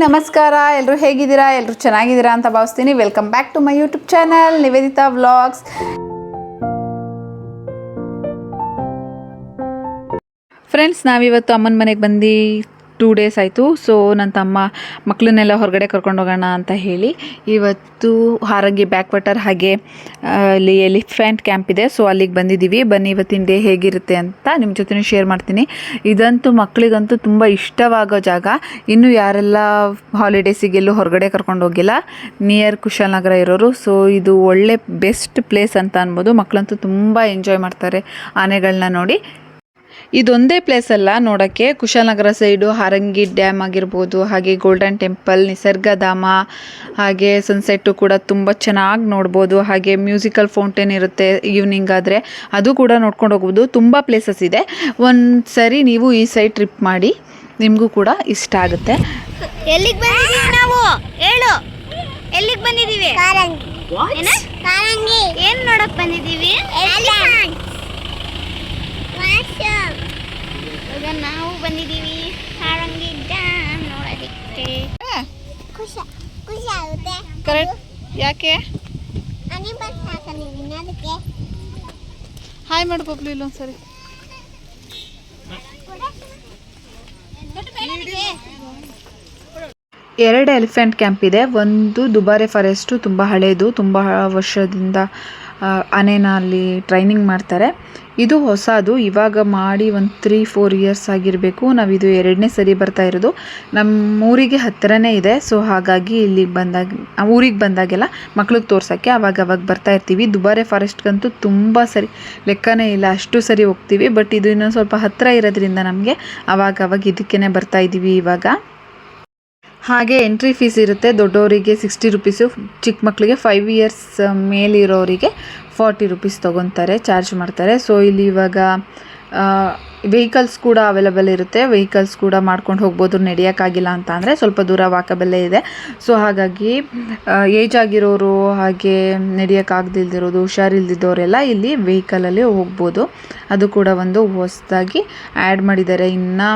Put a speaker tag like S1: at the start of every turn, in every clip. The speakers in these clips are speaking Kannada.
S1: ನಮಸ್ಕಾರ. ಎಲ್ಲರೂ ಹೇಗಿದ್ದೀರಾ? ಎಲ್ಲರೂ ಚೆನ್ನಾಗಿದ್ದೀರಾ ಅಂತ ಭಾವಿಸ್ತೀನಿ. Welcome back to my YouTube channel Nivedita vlogs. Friends, ನಾವಿವತ್ತು ಅಮ್ಮನ ಮನೆಗೆ ಬಂದು 2 ಡೇಸ್ ಆಯಿತು. ಸೊ ನನ್ನ ತಮ್ಮ ಮಕ್ಕಳನ್ನೆಲ್ಲ ಹೊರಗಡೆ ಕರ್ಕೊಂಡು ಹೋಗೋಣ ಅಂತ ಹೇಳಿ ಇವತ್ತು ಹಾರಂಗಿ ಬ್ಯಾಕ್ ವಾಟರ್ ಹಾಗೆ ಅಲ್ಲಿ ಎಲಿಫೆಂಟ್ ಕ್ಯಾಂಪ್ ಇದೆ. ಸೊ ಅಲ್ಲಿಗೆ ಬಂದಿದ್ದೀವಿ. ಬನ್ನಿ ಇವತ್ತಿನ ಡೇ ಹೇಗಿರುತ್ತೆ ಅಂತ ನಿಮ್ಮ ಜೊತೆ ಶೇರ್ ಮಾಡ್ತೀನಿ. ಇದಂತೂ ಮಕ್ಕಳಿಗಂತೂ ತುಂಬ ಇಷ್ಟವಾಗೋ ಜಾಗ. ಇನ್ನು ಯಾರೆಲ್ಲ ಹಾಲಿಡೇಸಿಗೆಲ್ಲೂ ಹೊರಗಡೆ ಕರ್ಕೊಂಡು ಹೋಗಿಲ್ಲ, ನಿಯರ್ ಕುಶಾಲನಗರ ಇರೋರು, ಸೊ ಇದು ಒಳ್ಳೆ ಬೆಸ್ಟ್ ಪ್ಲೇಸ್ ಅಂತ ಅನ್ಬೋದು. ಮಕ್ಕಳಂತೂ ತುಂಬ ಎಂಜಾಯ್ ಮಾಡ್ತಾರೆ ಆನೆಗಳನ್ನ ನೋಡಿ. ಇದೊಂದೇ ಪ್ಲೇಸ್ ಅಲ್ಲ ನೋಡೋಕ್ಕೆ, ಕುಶಾಲನಗರ ಸೈಡು ಹಾರಂಗಿ ಡ್ಯಾಮ್ ಆಗಿರ್ಬೋದು, ಹಾಗೆ ಗೋಲ್ಡನ್ ಟೆಂಪಲ್, ನಿಸರ್ಗಧಾಮ, ಹಾಗೆ ಸನ್ಸೆಟ್ಟು ಕೂಡ ತುಂಬ ಚೆನ್ನಾಗಿ ನೋಡ್ಬೋದು. ಹಾಗೆ ಮ್ಯೂಸಿಕಲ್ ಫೌಂಟೇನ್ ಇರುತ್ತೆ ಈವ್ನಿಂಗ್ ಆದರೆ, ಅದು ಕೂಡ ನೋಡ್ಕೊಂಡು ಹೋಗ್ಬೋದು. ತುಂಬ ಪ್ಲೇಸಸ್ ಇದೆ. ಒಂದು ಸರಿ ನೀವು ಈ ಸೈಡ್ ಟ್ರಿಪ್ ಮಾಡಿ, ನಿಮಗೂ ಕೂಡ ಇಷ್ಟ ಆಗುತ್ತೆ.
S2: ಎಲ್ಲಿಗೆ ಬಂದಿದ್ದೀವಿ ನಾವು? ಹೇಳು, ಎಲ್ಲಿಗೆ ಬಂದಿದ್ದೀವಿ? ಏನು ನೋಡಕ್ ಬಂದಿದ್ದೀವಿ? ಈಗ ನಾವು ಬಂದಿದ್ದೀವಿ ಹಾರಂಗಿ ಡ್ಯಾಮ್ ನೋಡೋದಕ್ಕೆ. ಖುಷಿ ಆಗುತ್ತೆ.
S1: ಕರೆಕ್ಟ್. ಯಾಕೆ ಹಾಯ್ ಮಾಡ್ಕೊಬ್ಲಿ ಇಲ್ಲೊಂದ್ಸರಿ. ಎರಡು ಎಲಿಫೆಂಟ್ ಕ್ಯಾಂಪ್ ಇದೆ. ಒಂದು ದುಬಾರೆ ಫಾರೆಸ್ಟು, ತುಂಬ ಹಳೇದು, ತುಂಬ ವರ್ಷದಿಂದ ಆನೆನ ಅಲ್ಲಿ ಟ್ರೈನಿಂಗ್ ಮಾಡ್ತಾರೆ. ಇದು ಹೊಸದು, ಇವಾಗ ಮಾಡಿ ಒಂದು 3-4 ಇಯರ್ಸ್ ಆಗಿರಬೇಕು. ನಾವಿದು 2ನೇ ಸರಿ ಬರ್ತಾ ಇರೋದು. ನಮ್ಮೂರಿಗೆ ಹತ್ತಿರನೇ ಇದೆ. ಸೊ ಹಾಗಾಗಿ ಇಲ್ಲಿಗೆ ಊರಿಗೆ ಬಂದಾಗೆಲ್ಲ ಮಕ್ಳಿಗೆ ತೋರ್ಸೋಕ್ಕೆ ಅವಾಗ ಬರ್ತಾ ಇರ್ತೀವಿ. ದುಬಾರೆ ಫಾರೆಸ್ಟ್ಗಂತೂ ತುಂಬ ಸರಿ, ಲೆಕ್ಕನೇ ಇಲ್ಲ, ಅಷ್ಟು ಸರಿ ಹೋಗ್ತೀವಿ. ಬಟ್ ಇದು ಇನ್ನೊಂದು ಸ್ವಲ್ಪ ಹತ್ತಿರ ಇರೋದ್ರಿಂದ ನಮಗೆ ಅವಾಗ ಇದಕ್ಕೇ ಬರ್ತಾ ಇದ್ದೀವಿ ಇವಾಗ. ಹಾಗೆ ಎಂಟ್ರಿ ಫೀಸ್ ಇರುತ್ತೆ. ದೊಡ್ಡವರಿಗೆ 60 ರುಪೀಸು, ಚಿಕ್ಕ ಮಕ್ಕಳಿಗೆ 5 ಇಯರ್ಸ್ ಮೇಲಿರೋರಿಗೆ 40 ರುಪೀಸ್ ತೊಗೊತಾರೆ, ಚಾರ್ಜ್ ಮಾಡ್ತಾರೆ. ಸೊ ಇಲ್ಲಿ ಇವಾಗ ವೆಹಿಕಲ್ಸ್ ಕೂಡ ಅವೈಲಬಲ್ ಇರುತ್ತೆ. ವೆಹಿಕಲ್ಸ್ ಕೂಡ ಮಾಡ್ಕೊಂಡು ಹೋಗ್ಬೋದು. ನಡೆಯೋಕ್ಕಾಗಿಲ್ಲ ಅಂತ ಅಂದರೆ ಸ್ವಲ್ಪ ದೂರ ವಾಕಬಲ್ಲೇ ಇದೆ. ಸೊ ಹಾಗಾಗಿ ಏಜ್ ಆಗಿರೋರು, ಹಾಗೆ ನಡೆಯೋಕ್ಕಾಗದಿಲ್ದಿರೋದು, ಹುಷಾರಿಲ್ದಿದ್ದವರೆಲ್ಲ ಇಲ್ಲಿ ವೆಹಿಕಲಲ್ಲಿ ಹೋಗ್ಬೋದು. ಅದು ಕೂಡ ಒಂದು ಹೊಸದಾಗಿ ಆ್ಯಡ್ ಮಾಡಿದ್ದಾರೆ. ಇನ್ನು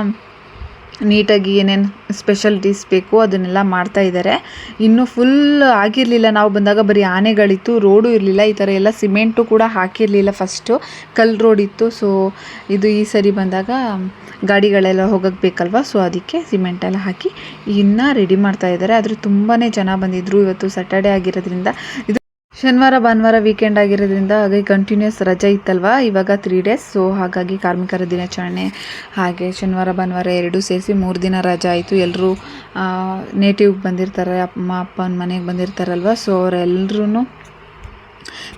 S1: ನೀಟಾಗಿ ಏನೇನು ಸ್ಪೆಷಾಲಿಟೀಸ್ ಬೇಕು ಅದನ್ನೆಲ್ಲ ಮಾಡ್ತಾ ಇದ್ದಾರೆ. ಇನ್ನೂ ಫುಲ್ ಆಗಿರಲಿಲ್ಲ, ನಾವು ಬಂದಾಗ ಬರೀ ಆನೆಗಳಿತ್ತು, ರೋಡು ಇರಲಿಲ್ಲ. ಈ ಥರ ಎಲ್ಲ ಸಿಮೆಂಟು ಕೂಡ ಹಾಕಿರಲಿಲ್ಲ, ಫಸ್ಟು ಕಲ್ಲು ರೋಡ್ ಇತ್ತು. ಸೊ ಇದು ಈ ಸರಿ ಬಂದಾಗ ಗಾಡಿಗಳೆಲ್ಲ ಹೋಗೋಕ್ಕೆ ಬೇಕಲ್ವ, ಸೊ ಅದಕ್ಕೆ ಸಿಮೆಂಟೆಲ್ಲ ಹಾಕಿ ಇನ್ನೂ ರೆಡಿ ಮಾಡ್ತಾ ಇದ್ದಾರೆ. ಆದರೆ ತುಂಬಾ ಜನ ಬಂದಿದ್ದರು. ಇವತ್ತು ಸ್ಯಾಟರ್ಡೇ ಆಗಿರೋದ್ರಿಂದ, ಇದು ಶನಿವಾರ ಭಾನುವಾರ ವೀಕೆಂಡ್ ಆಗಿರೋದ್ರಿಂದ, ಹಾಗೆ ಕಂಟಿನ್ಯೂಸ್ ರಜೆ ಇತ್ತಲ್ವ ಇವಾಗ 3 ಡೇಸ್. ಸೊ ಹಾಗಾಗಿ ಕಾರ್ಮಿಕರ ದಿನಾಚರಣೆ ಹಾಗೆ ಶನಿವಾರ ಭಾನುವಾರ 2 ಸೇರಿಸಿ 3 ದಿನ ರಜೆ ಆಯಿತು. ಎಲ್ಲರೂ ನೇಟಿವ್ಗೆ ಬಂದಿರ್ತಾರೆ, ಅಪ್ಪನ ಮನೆಗೆ ಬಂದಿರ್ತಾರಲ್ವ. ಸೊ ಅವರೆಲ್ಲರೂ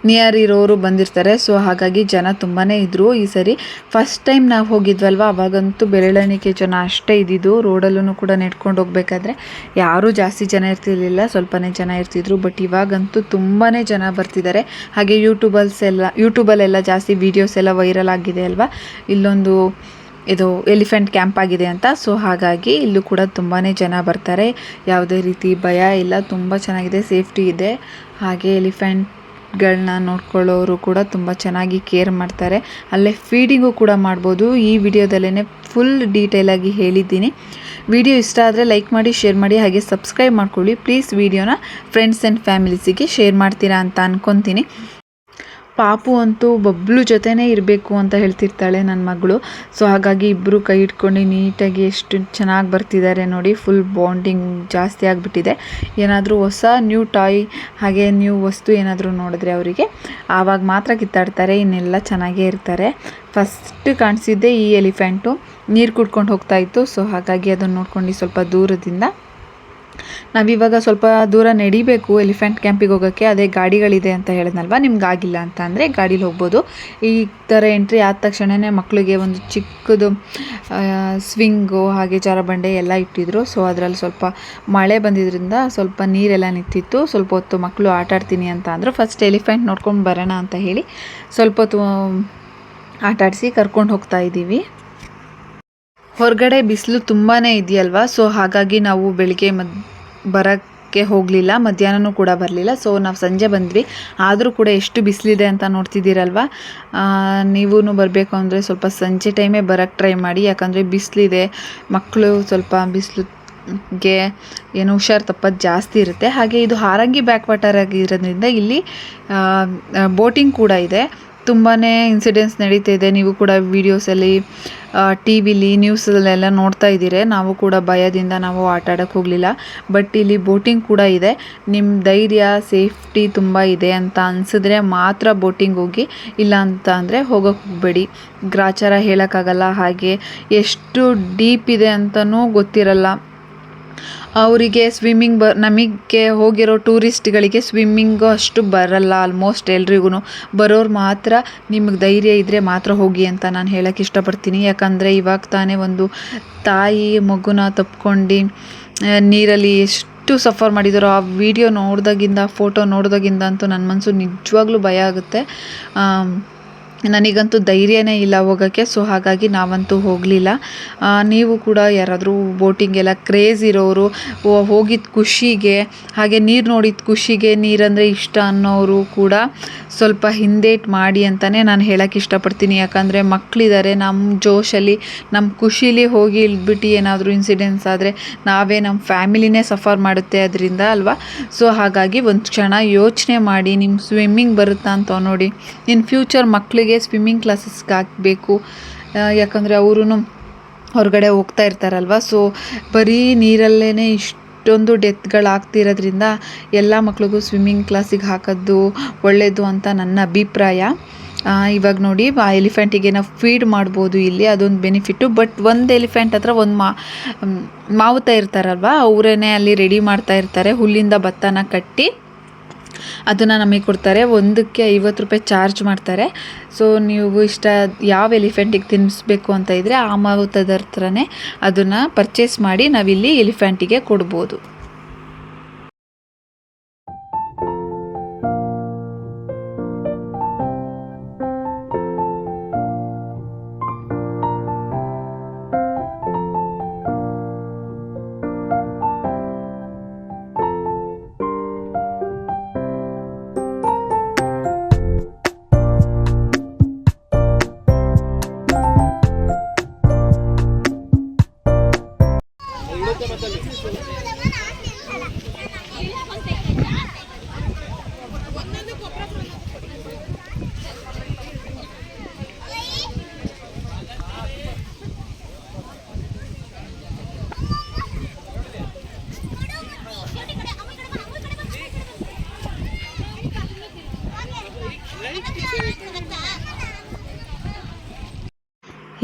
S1: ನಿಯರ್ ಇರೋರು ಬಂದಿರ್ತಾರೆ. ಸೊ ಹಾಗಾಗಿ ಜನ ತುಂಬಾ ಇದ್ದರು. ಈ ಸರಿ ಫಸ್ಟ್ ಟೈಮ್ ನಾವು ಹೋಗಿದ್ವಲ್ವ, ಅವಾಗಂತೂ ಬೆರಳೆಣಿಕೆ ಜನ ಅಷ್ಟೇ ಇದ್ದಿದ್ದು. ರೋಡಲ್ಲೂ ಕೂಡ ನೆಡ್ಕೊಂಡು ಹೋಗ್ಬೇಕಾದ್ರೆ ಯಾರೂ ಜಾಸ್ತಿ ಜನ ಇರ್ತಿರ್ಲಿಲ್ಲ, ಸ್ವಲ್ಪನೇ ಜನ ಇರ್ತಿದ್ರು. ಬಟ್ ಇವಾಗಂತೂ ತುಂಬಾ ಜನ ಬರ್ತಿದ್ದಾರೆ. ಹಾಗೆ ಯೂಟ್ಯೂಬಲ್ಲೆಲ್ಲ ಜಾಸ್ತಿ ವೀಡಿಯೋಸ್ ಎಲ್ಲ ವೈರಲ್ ಆಗಿದೆ ಅಲ್ವಾ, ಇಲ್ಲೊಂದು ಇದು ಎಲಿಫೆಂಟ್ ಕ್ಯಾಂಪ್ ಆಗಿದೆ ಅಂತ. ಸೊ ಹಾಗಾಗಿ ಇಲ್ಲೂ ಕೂಡ ತುಂಬಾ ಜನ ಬರ್ತಾರೆ. ಯಾವುದೇ ರೀತಿ ಭಯ ಇಲ್ಲ, ತುಂಬ ಚೆನ್ನಾಗಿದೆ, ಸೇಫ್ಟಿ ಇದೆ. ಹಾಗೆ ಎಲಿಫೆಂಟ್ಗಳನ್ನ ನೋಡ್ಕೊಳ್ಳೋರು ಕೂಡ ತುಂಬ ಚೆನ್ನಾಗಿ ಕೇರ್ ಮಾಡ್ತಾರೆ. ಅಲ್ಲೇ ಫೀಡಿಂಗು ಕೂಡ ಮಾಡ್ಬೋದು. ಈ ವಿಡಿಯೋದಲ್ಲೇ ಫುಲ್ ಡೀಟೇಲಾಗಿ ಹೇಳಿದ್ದೀನಿ. ವಿಡಿಯೋ ಇಷ್ಟ ಆದರೆ ಲೈಕ್ ಮಾಡಿ, ಶೇರ್ ಮಾಡಿ, ಹಾಗೆ ಸಬ್ಸ್ಕ್ರೈಬ್ ಮಾಡ್ಕೊಳ್ಳಿ ಪ್ಲೀಸ್. ವಿಡಿಯೋನ ಫ್ರೆಂಡ್ಸ್ ಆ್ಯಂಡ್ ಫ್ಯಾಮಿಲೀಸಿಗೆ ಶೇರ್ ಮಾಡ್ತೀರಾ ಅಂತ ಅಂದ್ಕೊತೀನಿ. ಪಾಪು ಅಂತೂ ಬಬ್ಲು ಜೊತೆನೇ ಇರಬೇಕು ಅಂತ ಹೇಳ್ತಿರ್ತಾಳೆ ನನ್ನ ಮಗಳು. ಸೊ ಹಾಗಾಗಿ ಇಬ್ಬರು ಕೈ ಇಟ್ಕೊಂಡು ನೀಟಾಗಿ ಎಷ್ಟು ಚೆನ್ನಾಗಿ ಬರ್ತಿದ್ದಾರೆ ನೋಡಿ. ಫುಲ್ ಬಾಂಡಿಂಗ್ ಜಾಸ್ತಿ ಆಗಿಬಿಟ್ಟಿದೆ. ಏನಾದರೂ ಹೊಸ ನ್ಯೂ ಟಾಯ್ ಹಾಗೆ ನ್ಯೂ ವಸ್ತು ಏನಾದರೂ ನೋಡಿದ್ರೆ ಅವರಿಗೆ ಆವಾಗ ಮಾತ್ರ ಕಿತ್ತಾಡ್ತಾರೆ, ಇನ್ನೆಲ್ಲ ಚೆನ್ನಾಗೇ ಇರ್ತಾರೆ. ಫಸ್ಟ್ ಕಾಣಿಸಿದ್ದೆ ಈ ಎಲಿಫೆಂಟು, ನೀರು ಕುಡ್ಕೊಂಡು ಹೋಗ್ತಾಯಿತ್ತು. ಸೊ ಹಾಗಾಗಿ ಅದನ್ನು ನೋಡ್ಕೊಂಡು ಸ್ವಲ್ಪ ದೂರದಿಂದ ನಾವಿವಾಗ ಸ್ವಲ್ಪ ದೂರ ನಡಿಬೇಕು ಎಲಿಫೆಂಟ್ ಕ್ಯಾಂಪಿಗೆ ಹೋಗೋಕ್ಕೆ. ಅದೇ ಗಾಡಿಗಳಿದೆ ಅಂತ ಹೇಳಿದ್ನಲ್ವ, ನಿಮ್ಗೆ ಆಗಿಲ್ಲ ಅಂತ ಅಂದರೆ ಗಾಡೀಲಿ ಹೋಗ್ಬೋದು. ಈ ಥರ ಎಂಟ್ರಿ ಆದ ತಕ್ಷಣವೇ ಮಕ್ಕಳಿಗೆ ಒಂದು ಚಿಕ್ಕದು ಸ್ವಿಂಗು ಹಾಗೆ ಜಾರಬಂಡೆ ಎಲ್ಲ ಇಟ್ಟಿದ್ರು. ಸೊ ಅದರಲ್ಲಿ ಸ್ವಲ್ಪ ಮಳೆ ಬಂದಿದ್ದರಿಂದ ಸ್ವಲ್ಪ ನೀರೆಲ್ಲ ನಿಂತಿತ್ತು. ಸ್ವಲ್ಪ ಹೊತ್ತು ಮಕ್ಕಳು ಆಟಾಡ್ತೀನಿ ಅಂತ ಅಂದರು. ಫಸ್ಟ್ ಎಲಿಫೆಂಟ್ ನೋಡ್ಕೊಂಡು ಬರೋಣ ಅಂತ ಹೇಳಿ ಸ್ವಲ್ಪ ಹೊತ್ತು ಆಟಾಡಿಸಿ ಕರ್ಕೊಂಡು ಹೋಗ್ತಾ ಇದ್ದೀವಿ. ಹೊರಗಡೆ ಬಿಸಿಲು ತುಂಬಾ ಇದೆಯಲ್ವ, ಸೊ ಹಾಗಾಗಿ ನಾವು ಬೆಳಿಗ್ಗೆ ಬರೋಕ್ಕೆ ಹೋಗಲಿಲ್ಲ, ಮಧ್ಯಾಹ್ನನೂ ಕೂಡ ಬರಲಿಲ್ಲ. ಸೊ ನಾವು ಸಂಜೆ ಬಂದ್ವಿ. ಆದರೂ ಕೂಡ ಎಷ್ಟು ಬಿಸಿಲಿದೆ ಅಂತ ನೋಡ್ತಿದ್ದೀರಲ್ವ. ನೀವೂ ಬರಬೇಕು ಅಂದರೆ ಸ್ವಲ್ಪ ಸಂಜೆ ಟೈಮೇ ಬರೋಕ್ಕೆ ಟ್ರೈ ಮಾಡಿ, ಯಾಕಂದರೆ ಬಿಸಿಲಿದೆ. ಮಕ್ಕಳು ಸ್ವಲ್ಪ ಬಿಸಿಲು ಗೆ ಏನು ಹುಷಾರು ತಪ್ಪೋದು ಜಾಸ್ತಿ ಇರುತ್ತೆ. ಹಾಗೆ ಇದು ಹಾರಂಗಿ ಬ್ಯಾಕ್ ವಾಟರ್ ಆಗಿರೋದ್ರಿಂದ ಇಲ್ಲಿ ಬೋಟಿಂಗ್ ಕೂಡ ಇದೆ. ತುಂಬಾ ಇನ್ಸಿಡೆಂಟ್ಸ್ ನಡೀತಾ ಇದೆ. ನೀವು ಕೂಡ ವೀಡಿಯೋಸಲ್ಲಿ ಟಿ ವಿಲಿ ನ್ಯೂಸಲ್ಲೆಲ್ಲ ನೋಡ್ತಾ ಇದ್ದೀರಿ. ನಾವು ಕೂಡ ಭಯದಿಂದ ನಾವು ಆಟ ಆಡೋಕ್ಕೆ ಹೋಗಲಿಲ್ಲ. ಬಟ್ ಇಲ್ಲಿ ಬೋಟಿಂಗ್ ಕೂಡ ಇದೆ. ನಿಮ್ಮ ಧೈರ್ಯ ಸೇಫ್ಟಿ ತುಂಬ ಇದೆ ಅಂತ ಅನಿಸಿದ್ರೆ ಮಾತ್ರ ಬೋಟಿಂಗ್ ಹೋಗಿ, ಇಲ್ಲ ಅಂತ ಅಂದರೆ ಹೋಗೋಕ್ಕೆ ಹೋಗಬೇಡಿ. ಗ್ರಾಚಾರ ಹೇಳೋಕ್ಕಾಗಲ್ಲ. ಹಾಗೆ ಎಷ್ಟು ಡೀಪ್ ಇದೆ ಅಂತಲೂ ಗೊತ್ತಿರಲ್ಲ ಅವರಿಗೆ. ಸ್ವಿಮ್ಮಿಂಗ್ ನಮಗೆ ಹೋಗಿರೋ ಟೂರಿಸ್ಟ್ಗಳಿಗೆ ಸ್ವಿಮ್ಮಿಂಗು ಅಷ್ಟು ಬರಲ್ಲ ಆಲ್ಮೋಸ್ಟ್ ಎಲ್ರಿಗೂ. ಬರೋರು ಮಾತ್ರ ನಿಮಗೆ ಧೈರ್ಯ ಇದ್ದರೆ ಮಾತ್ರ ಹೋಗಿ ಅಂತ ನಾನು ಹೇಳೋಕ್ಕೆ ಇಷ್ಟಪಡ್ತೀನಿ. ಯಾಕಂದರೆ ಇವಾಗ ತಾನೇ ಒಂದು ತಾಯಿ ಮಗುನ ತಪ್ಕೊಂಡು ನೀರಲ್ಲಿ ಎಷ್ಟು ಸಫರ್ ಮಾಡಿದಾರೋ ಆ ವಿಡಿಯೋ ನೋಡಿದಾಗಿಂದ, ಫೋಟೋ ನೋಡಿದಾಗಿಂದ ಅಂತೂ ನನ್ನ ಮನಸ್ಸು ನಿಜವಾಗ್ಲೂ ಭಯ ಆಗುತ್ತೆ. ನನಗಂತೂ ಧೈರ್ಯನೇ ಇಲ್ಲ ಹೋಗೋಕ್ಕೆ. ಸೊ ಹಾಗಾಗಿ ನಾವಂತೂ ಹೋಗಲಿಲ್ಲ. ನೀವು ಕೂಡ ಯಾರಾದರೂ ಬೋಟಿಂಗೆಲ್ಲ ಕ್ರೇಜ್ ಇರೋರು, ಹೋಗಿದ್ದ ಖುಷಿಗೆ, ಹಾಗೆ ನೀರು ನೋಡಿದ ಖುಷಿಗೆ, ನೀರಂದರೆ ಇಷ್ಟ ಅನ್ನೋರು ಕೂಡ ಸ್ವಲ್ಪ ಹಿಂದೇಟು ಮಾಡಿ ಅಂತಲೇ ನಾನು ಹೇಳೋಕ್ಕೆ ಇಷ್ಟಪಡ್ತೀನಿ. ಯಾಕಂದರೆ ಮಕ್ಕಳಿದ್ದಾರೆ, ನಮ್ಮ ಜೋಶಲ್ಲಿ ನಮ್ಮ ಖುಷಿಲಿ ಹೋಗಿ ಇಳಿದ್ಬಿಟ್ಟು ಏನಾದರೂ ಇನ್ಸಿಡೆನ್ಸ್ ಆದರೆ ನಮ್ಮ ಫ್ಯಾಮಿಲಿನೇ ಸಫರ್ ಮಾಡುತ್ತೆ ಅದರಿಂದ ಅಲ್ವಾ. ಸೊ ಹಾಗಾಗಿ ಒಂದು ಕ್ಷಣ ಯೋಚನೆ ಮಾಡಿ, ನಿಮ್ಮ ಸ್ವಿಮ್ಮಿಂಗ್ ಬರುತ್ತಾ ಅಂತ ನೋಡಿ. ಇನ್ ಫ್ಯೂಚರ್ ಮಕ್ಕಳಿಗೆ ಸ್ವಿಮ್ಮಿಂಗ್ ಕ್ಲಾಸಸ್ಗೆ ಹಾಕಬೇಕು. ಯಾಕಂದರೆ ಅವರು ಹೊರಗಡೆ ಹೋಗ್ತಾ ಇರ್ತಾರಲ್ವ. ಸೊ ಬರೀ ನೀರಲ್ಲೇ ಇಷ್ಟೊಂದು ಡೆತ್ಗಳಾಗ್ತಿರೋದ್ರಿಂದ ಎಲ್ಲ ಮಕ್ಳಿಗೂ ಸ್ವಿಮ್ಮಿಂಗ್ ಕ್ಲಾಸಿಗೆ ಹಾಕೋದು ಒಳ್ಳೆಯದು ಅಂತ ನನ್ನ ಅಭಿಪ್ರಾಯ. ಇವಾಗ ನೋಡಿ, ಆ ಎಲಿಫೆಂಟಿಗೆ ನಾವು ಫೀಡ್ ಮಾಡ್ಬೋದು ಇಲ್ಲಿ, ಅದೊಂದು ಬೆನಿಫಿಟ್ಟು. ಬಟ್ ಒಂದು ಎಲಿಫೆಂಟ್ ಹತ್ರ ಒಂದು ಮಾವುತ ಇರ್ತಾರಲ್ವ, ಅವರೇನೆ ಅಲ್ಲಿ ರೆಡಿ ಮಾಡ್ತಾ ಇರ್ತಾರೆ. ಹುಲ್ಲಿಂದ ಭತ್ತನ ಕಟ್ಟಿ ಅದನ್ನು ನಮಗೆ ಕೊಡ್ತಾರೆ. ಒಂದಕ್ಕೆ 50 ರೂಪಾಯಿ ಚಾರ್ಜ್ ಮಾಡ್ತಾರೆ. ಸೊ ನೀವು ಯಾವ ಎಲಿಫೆಂಟಿಗೆ ತಿನ್ನಿಸ್ಬೇಕು ಅಂತ ಇದ್ದರೆ ಆ ಮಾವುತದ ಹತ್ರನೇ ಅದನ್ನು ಪರ್ಚೇಸ್ ಮಾಡಿ ನಾವಿಲ್ಲಿ ಎಲಿಫೆಂಟಿಗೆ ಕೊಡ್ಬೋದು.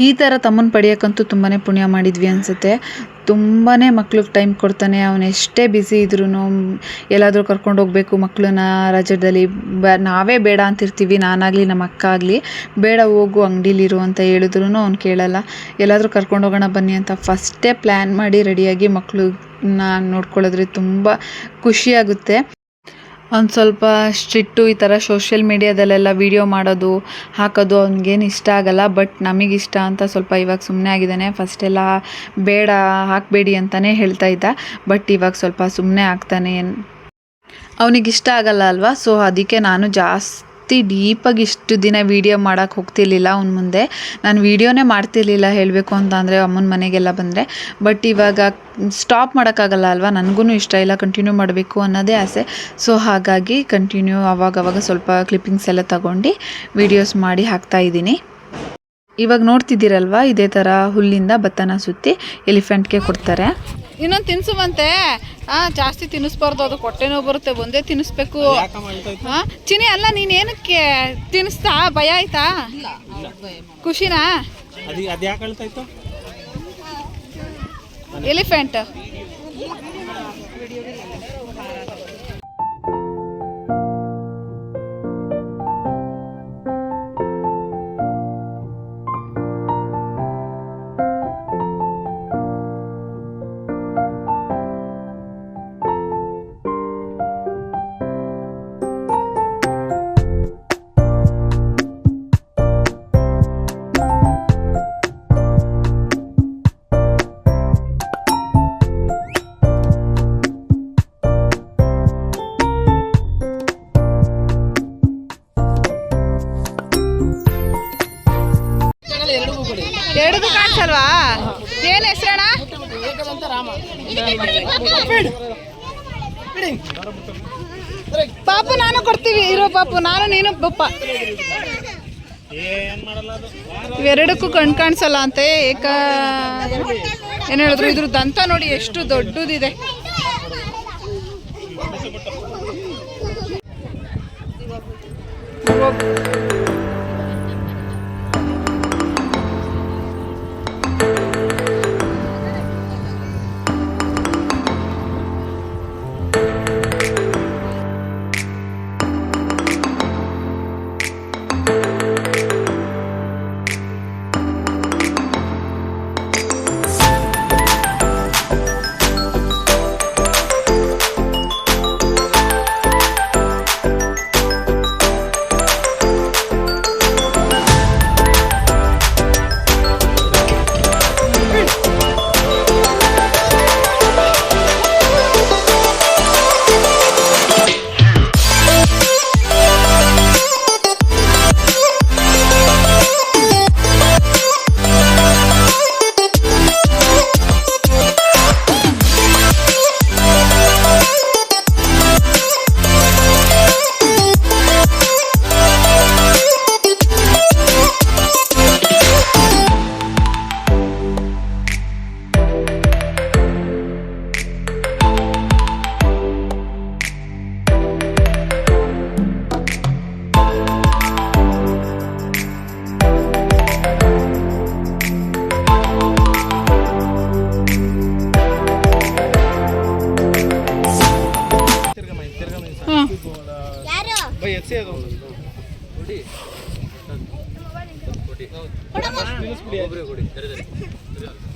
S1: ಈ ಥರ ತಮ್ಮನ ಪಡೆಯೋಕ್ಕಂತೂ ತುಂಬಾ ಪುಣ್ಯ ಮಾಡಿದ್ವಿ ಅನಿಸುತ್ತೆ. ತುಂಬಾ ಮಕ್ಳಿಗೆ ಟೈಮ್ ಕೊಡ್ತಾನೆ. ಅವನು ಎಷ್ಟೇ ಬ್ಯುಸಿ ಇದ್ರೂ ಎಲ್ಲಾದರೂ ಕರ್ಕೊಂಡು ಹೋಗಬೇಕು ಮಕ್ಕಳನ್ನ ರಜದಲ್ಲಿ. ನಾವೇ ಬೇಡ ಅಂತಿರ್ತೀವಿ, ನಾನಾಗಲಿ ನಮ್ಮ ಅಕ್ಕ ಆಗಲಿ. ಬೇಡ ಹೋಗು ಅಂಗಡಿಲಿರು ಅಂತ ಹೇಳಿದ್ರು ಅವ್ನು ಕೇಳಲ್ಲ. ಎಲ್ಲಾದರೂ ಕರ್ಕೊಂಡು ಹೋಗೋಣ ಬನ್ನಿ ಅಂತ ಫಸ್ಟೇ ಪ್ಲ್ಯಾನ್ ಮಾಡಿ ರೆಡಿಯಾಗಿ ಮಕ್ಕಳನ್ನ ನೋಡ್ಕೊಳ್ಳೋದ್ರೆ ತುಂಬ ಖುಷಿಯಾಗುತ್ತೆ. ಒಂದು ಸ್ವಲ್ಪ ಸ್ಟ್ರಿಕ್ಟು, ಈ ಥರ ಸೋಷಿಯಲ್ ಮೀಡಿಯಾದಲ್ಲೆಲ್ಲ ವೀಡಿಯೋ ಮಾಡೋದು ಹಾಕೋದು ಅವ್ನಿಗೇನು ಇಷ್ಟ ಆಗಲ್ಲ. ಬಟ್ ನಮಗಿಷ್ಟ ಅಂತ ಸ್ವಲ್ಪ ಇವಾಗ ಸುಮ್ಮನೆ ಆಗಿದ್ದಾನೆ. ಫಸ್ಟೆಲ್ಲ ಬೇಡ ಹಾಕಬೇಡಿ ಅಂತಲೇ ಹೇಳ್ತಾ ಇದ್ದ. ಬಟ್ ಇವಾಗ ಸ್ವಲ್ಪ ಸುಮ್ಮನೆ ಆಗ್ತಾನೆ. ಅವನಿಗಿಷ್ಟ ಆಗಲ್ಲ ಅಲ್ವಾ. ಸೊ ಅದಕ್ಕೆ ನಾನು ಜಾಸ್ತಿ ಡೀಪಾಗಿ ಇಷ್ಟು ದಿನ ವೀಡಿಯೋ ಮಾಡೋಕ್ಕೆ ಹೋಗ್ತಿರ್ಲಿಲ್ಲ. ಅವ್ನ ಮುಂದೆ ನಾನು ವೀಡಿಯೋನೇ ಮಾಡ್ತಿರ್ಲಿಲ್ಲ ಹೇಳಬೇಕು ಅಂತ ಅಂದರೆ, ಅಮ್ಮನ ಮನೆಗೆಲ್ಲ ಬಂದರೆ. ಬಟ್ ಇವಾಗ ಸ್ಟಾಪ್ ಮಾಡೋಕ್ಕಾಗಲ್ಲ ಅಲ್ವಾ. ನನಗೂ ಇಷ್ಟ ಇಲ್ಲ, ಕಂಟಿನ್ಯೂ ಮಾಡಬೇಕು ಅನ್ನೋದೇ ಆಸೆ. ಸೊ ಹಾಗಾಗಿ ಕಂಟಿನ್ಯೂ ಅವಾಗವಾಗ ಸ್ವಲ್ಪ ಕ್ಲಿಪ್ಪಿಂಗ್ಸ್ ಎಲ್ಲ ತಗೊಂಡು ವೀಡಿಯೋಸ್ ಮಾಡಿ ಹಾಕ್ತಾಯಿದ್ದೀನಿ. ಇವಾಗ ನೋಡ್ತಿದ್ದೀರಲ್ವ, ಇದೇ ಥರ ಹುಲ್ಲಿಂದ ಭತ್ತನ ಸುತ್ತಿ ಎಲಿಫೆಂಟ್ಗೆ ಕೊಡ್ತಾರೆ. ಇನ್ನೊಂದು ತಿನ್ಸುವಂತೆ. ಜಾಸ್ತಿ ತಿನ್ನಿಸ್ಬಾರ್ದು, ಅದು ಹೊಟ್ಟೆ ನೋವು ಬರುತ್ತೆ. ಒಂದೇ ತಿನ್ನಿಸ್ಬೇಕು. ಚಿನಿ ಅಲ್ಲ, ನೀನು ಏನಕ್ಕೆ ತಿನ್ನಿಸ್ತಾ? ಭಯ ಆಯ್ತಾ? ಖುಷಿನಾ? ಎಲಿಫೆಂಟ್ ಎರಡೂ ಕಾಣಿಸಲ್ವಾ? ಏನು ಹೆಸರಣ್ಣ? ಪಾಪು ನಾನು ಕೊಡ್ತೀವಿ ಇರೋ ಪಾಪು, ನಾನು ನೀನು ಪಪ್ಪ. ಇವೆರಡಕ್ಕೂ ಕಣ್ ಕಾಣಿಸಲ್ಲ ಅಂತೆ. ಏನು ಹೇಳಿದ್ರು, ಇದ್ರ ದಂತ ನೋಡಿ ಎಷ್ಟು ದೊಡ್ಡದಿದೆ.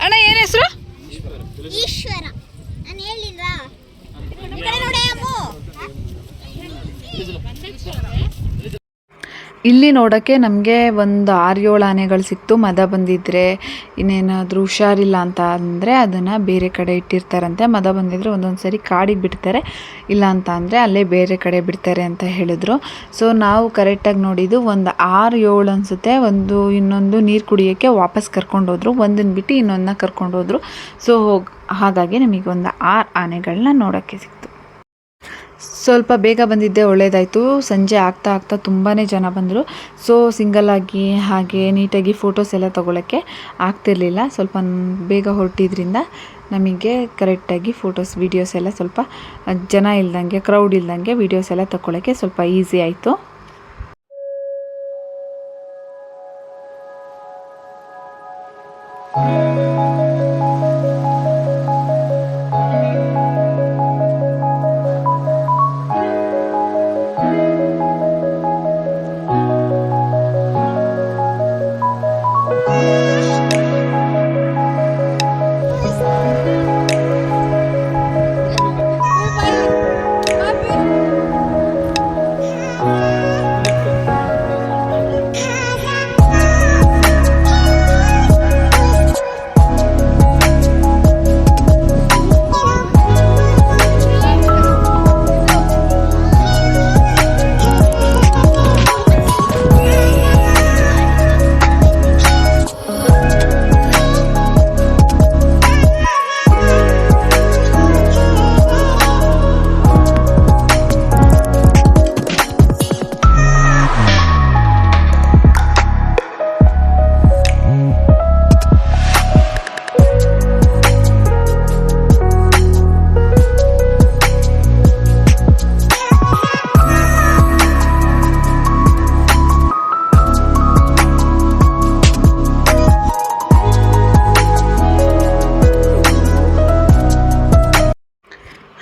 S1: ಅಣ್ಣ ಏನ್ ಹೆಸರು?
S2: ಈಶ್ವರ. ನಾನು ಹೇಳಿಲ್ವಾ? ಈ ಕಡೆ ನೋಡಿ ಅಮ್ಮು.
S1: ಇಲ್ಲಿ ನೋಡೋಕ್ಕೆ ನಮಗೆ ಒಂದು 6-7 ಆನೆಗಳು ಸಿಕ್ತು. ಮದ ಬಂದಿದ್ರೆ ಇನ್ನೇನಾದರೂ ಹುಷಾರಿಲ್ಲ ಅಂತ ಅಂದರೆ ಅದನ್ನು ಬೇರೆ ಕಡೆ ಇಟ್ಟಿರ್ತಾರಂತೆ. ಮದ ಬಂದಿದ್ರೆ ಒಂದೊಂದು ಸರಿ ಕಾಡಿಗೆ ಬಿಡ್ತಾರೆ, ಇಲ್ಲ ಅಂತ ಅಂದರೆ ಅಲ್ಲೇ ಬೇರೆ ಕಡೆ ಬಿಡ್ತಾರೆ ಅಂತ ಹೇಳಿದ್ರು. ಸೊ ನಾವು ಕರೆಕ್ಟಾಗಿ ನೋಡಿದ್ದು ಒಂದು 6-7 ಅನಿಸುತ್ತೆ. ಇನ್ನೊಂದು ನೀರು ಕುಡಿಯೋಕ್ಕೆ ವಾಪಸ್ ಕರ್ಕೊಂಡೋದ್ರು, ಒಂದನ್ನು ಬಿಟ್ಟು ಇನ್ನೊಂದನ್ನ ಕರ್ಕೊಂಡೋದ್ರು. ಸೊ ಹಾಗಾಗಿ ನಮಗೆ ಒಂದು 6 ಆನೆಗಳನ್ನ ನೋಡೋಕ್ಕೆ ಸಿಕ್ತು. ಸ್ವಲ್ಪ ಬೇಗ ಬಂದಿದ್ದೆ ಒಳ್ಳೆಯದಾಯಿತು. ಸಂಜೆ ಆಗ್ತಾ ತುಂಬಾ ಜನ ಬಂದರು. ಸೊ ಸಿಂಗಲ್ಲಾಗಿ ಹಾಗೆ ನೀಟಾಗಿ ಫೋಟೋಸ್ ಎಲ್ಲ ತೊಗೊಳಕ್ಕೆ ಆಗ್ತಿರ್ಲಿಲ್ಲ. ಸ್ವಲ್ಪ ಬೇಗ ಹೊರಟಿದ್ರಿಂದ ನಮಗೆ ಕರೆಕ್ಟಾಗಿ ಫೋಟೋಸ್ ವೀಡಿಯೋಸ್ ಎಲ್ಲ ಸ್ವಲ್ಪ ಜನ ಇಲ್ದಂಗೆ, ಕ್ರೌಡ್ ಇಲ್ದಂಗೆ ವೀಡಿಯೋಸ್ ಎಲ್ಲ ತಗೊಳ್ಳೋಕ್ಕೆ ಸ್ವಲ್ಪ ಈಸಿ ಆಯಿತು.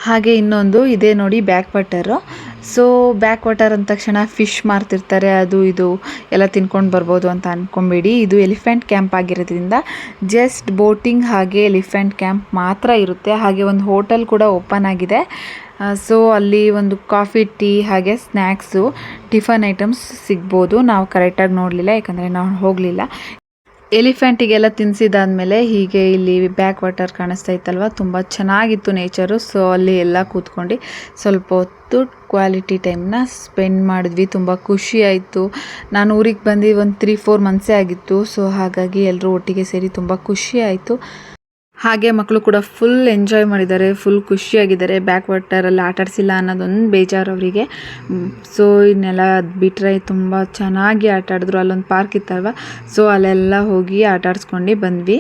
S1: ಹಾಗೆ ಇನ್ನೊಂದು ಇದೆ ನೋಡಿ, back water. So back water ಅಂದ ತಕ್ಷಣ ಫಿಶ್ ಮಾರ್ತಿರ್ತಾರೆ, ಅದು ಇದು ಎಲ್ಲ ತಿನ್ಕೊಂಡು ಬರ್ಬೋದು ಅಂತ ಅಂದ್ಕೊಂಬೇಡಿ. ಇದು ಎಲಿಫೆಂಟ್ ಕ್ಯಾಂಪ್ ಆಗಿರೋದ್ರಿಂದ ಜಸ್ಟ್ ಬೋಟಿಂಗ್ ಹಾಗೆ ಎಲಿಫೆಂಟ್ ಕ್ಯಾಂಪ್ ಮಾತ್ರ ಇರುತ್ತೆ. ಹಾಗೆ ಒಂದು ಹೋಟೆಲ್ ಕೂಡ ಓಪನ್ ಆಗಿದೆ. ಸೊ ಅಲ್ಲಿ ಒಂದು ಕಾಫಿ, ಟೀ ಹಾಗೆ ಸ್ನ್ಯಾಕ್ಸು, ಟಿಫನ್ ಐಟಮ್ಸ್ ಸಿಗ್ಬೋದು. ನಾವು ಕರೆಕ್ಟಾಗಿ ನೋಡಲಿಲ್ಲ, ಯಾಕಂದರೆ ನಾವು ಹೋಗಲಿಲ್ಲ. ಎಲಿಫೆಂಟಿಗೆಲ್ಲ ತಿನ್ನಿಸಿದಾದ್ಮೇಲೆ ಹೀಗೆ ಇಲ್ಲಿ ಬ್ಯಾಕ್ ವಾಟರ್ ಕಾಣಿಸ್ತಾ ಇತ್ತಲ್ವ, ತುಂಬ ಚೆನ್ನಾಗಿತ್ತು ನೇಚರು. ಸೊ ಅಲ್ಲಿ ಎಲ್ಲ ಕೂತ್ಕೊಂಡು ಸ್ವಲ್ಪ ಹೊತ್ತು ಕ್ವಾಲಿಟಿ ಟೈಮ್ನ ಸ್ಪೆಂಡ್ ಮಾಡಿದ್ವಿ. ತುಂಬ ಖುಷಿ ಆಯಿತು. ನಾನು ಊರಿಗೆ ಬಂದು ಒಂದು 3-4 ಮಂತ್ಸೇ ಆಗಿತ್ತು. ಸೊ ಹಾಗಾಗಿ ಎಲ್ಲರೂ ಒಟ್ಟಿಗೆ ಸೇರಿ ತುಂಬ ಖುಷಿ ಆಯಿತು. ಹಾಗೆ ಮಕ್ಕಳು ಕೂಡ ಫುಲ್ ಎಂಜಾಯ್ ಮಾಡಿದ್ದಾರೆ, ಫುಲ್ ಖುಷಿಯಾಗಿದ್ದಾರೆ. ಬ್ಯಾಕ್ ವಾಟರಲ್ಲಿ ಆಟಾಡಿಸಿಲ್ಲ ಅನ್ನೋದೊಂದು ಬೇಜಾರು ಅವರಿಗೆ. ಸೊ ಇನ್ನೆಲ್ಲ ಬಿಟ್ಟರೆ ತುಂಬ ಚೆನ್ನಾಗಿ ಆಟ ಆಡಿದ್ರು. ಅಲ್ಲೊಂದು ಪಾರ್ಕ್ ಇತ್ತಲ್ವ, ಸೊ ಅಲ್ಲೆಲ್ಲ ಹೋಗಿ ಆಟ ಆಡಿಸ್ಕೊಂಡು ಬಂದ್ವಿ.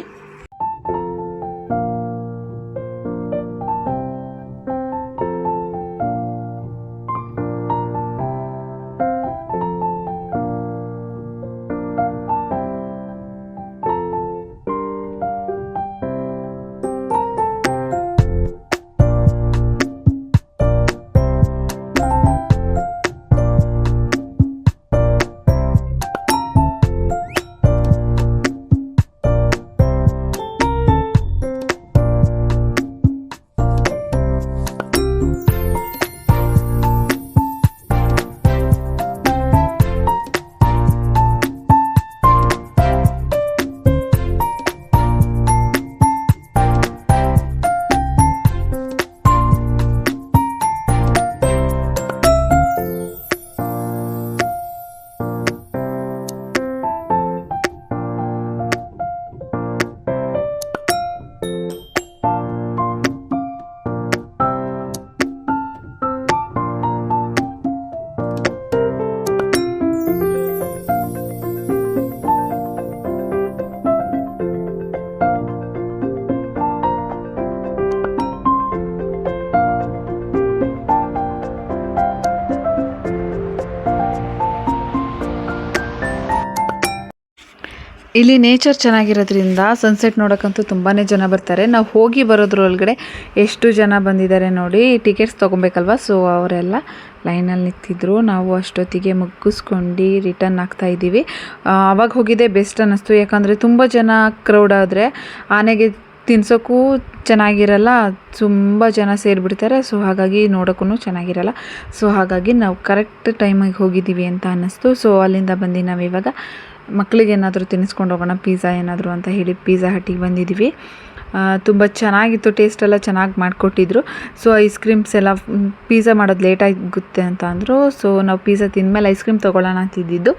S1: ಇಲ್ಲಿ ನೇಚರ್ ಚೆನ್ನಾಗಿರೋದ್ರಿಂದ ಸನ್ಸೆಟ್ ನೋಡೋಕ್ಕಂತೂ ತುಂಬಾ ಜನ ಬರ್ತಾರೆ. ನಾವು ಹೋಗಿ ಬರೋದ್ರೊಳಗಡೆ ಎಷ್ಟು ಜನ ಬಂದಿದ್ದಾರೆ ನೋಡಿ. ಟಿಕೆಟ್ಸ್ ತೊಗೊಬೇಕಲ್ವ, ಸೊ ಅವರೆಲ್ಲ ಲೈನಲ್ಲಿ ನಿಂತಿದ್ರು. ನಾವು ಅಷ್ಟೊತ್ತಿಗೆ ಮುಗಿಸ್ಕೊಂಡು ರಿಟರ್ನ್ ಆಗ್ತಾ ಇದ್ದೀವಿ. ಆವಾಗ ಹೋಗಿದ್ದೆ ಬೆಸ್ಟ್ ಅನ್ನಿಸ್ತು, ಯಾಕಂದರೆ ತುಂಬ ಜನ ಕ್ರೌಡ್ ಆದರೆ ಆನೆಗೆ ತಿನ್ಸೋಕ್ಕೂ ಚೆನ್ನಾಗಿರಲ್ಲ, ತುಂಬ ಜನ ಸೇರಿಬಿಡ್ತಾರೆ. ಸೊ ಹಾಗಾಗಿ ನೋಡೋಕ್ಕೂ ಚೆನ್ನಾಗಿರಲ್ಲ. ಸೊ ಹಾಗಾಗಿ ನಾವು ಕರೆಕ್ಟ್ ಟೈಮಿಗೆ ಹೋಗಿದ್ದೀವಿ ಅಂತ ಅನ್ನಿಸ್ತು. ಸೊ ಅಲ್ಲಿಂದ ಬಂದು ನಾವಿವಾಗ ಮಕ್ಕಳಿಗೆ ಏನಾದರೂ ತಿನ್ನಿಸ್ಕೊಂಡು ಹೋಗೋಣ, ಪಿಜ್ಜಾ ಏನಾದರೂ ಅಂತ ಹೇಳಿ ಪಿಜ್ಜಾ ಹಟ್ಟಿಗೆ ಬಂದಿದ್ದೀವಿ. ತುಂಬ ಚೆನ್ನಾಗಿತ್ತು, ಟೇಸ್ಟ್ ಎಲ್ಲ ಚೆನ್ನಾಗಿ ಮಾಡಿಕೊಟ್ಟಿದ್ರು. ಸೊ ಐಸ್ ಕ್ರೀಮ್ಸ್ ಎಲ್ಲ, ಪಿಜ್ಜಾ ಮಾಡೋದು ಲೇಟ್ ಆಗುತ್ತೆ ಅಂತ ಅಂದರು. ಸೊ ನಾವು ಪಿಜ್ಜಾ ತಿಂದಮೇಲೆ ಐಸ್ ಕ್ರೀಮ್ ತೊಗೊಳ್ಳೋಣ ಅಂತಿದ್ದಿದ್ದು.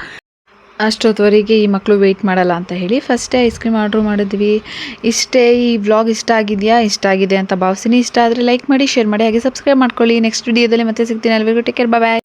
S1: ಅಷ್ಟೊತ್ತವರೆಗೆ ಈ ಮಕ್ಕಳು ವೆಯ್ಟ್ ಮಾಡಲ್ಲ ಅಂತ ಹೇಳಿ ಫಸ್ಟೇ ಐಸ್ ಕ್ರೀಮ್ ಆರ್ಡ್ರ್ ಮಾಡಿದ್ವಿ. ಇಷ್ಟೇ. ಈ ವ್ಲಾಗ್ ಇಷ್ಟ ಆಗಿದೆಯಾ? ಇಷ್ಟ ಆಗಿದೆ ಅಂತ ಭಾವಿಸ್ತೀನಿ. ಇಷ್ಟ ಆದರೆ ಲೈಕ್ ಮಾಡಿ, ಶೇರ್ ಮಾಡಿ, ಹಾಗೆ ಸಬ್ಸ್ಕ್ರೈಬ್ ಮಾಡ್ಕೊಳ್ಳಿ. ನೆಕ್ಸ್ಟ್ ವಿಡಿಯೋದಲ್ಲಿ ಮತ್ತೆ ಸಿಗ್ತೀನಿ. ಅಲ್ಲಿವರೆಗೂ ಟೇಕ್ ಕೇರ್, ಬಾಯ್.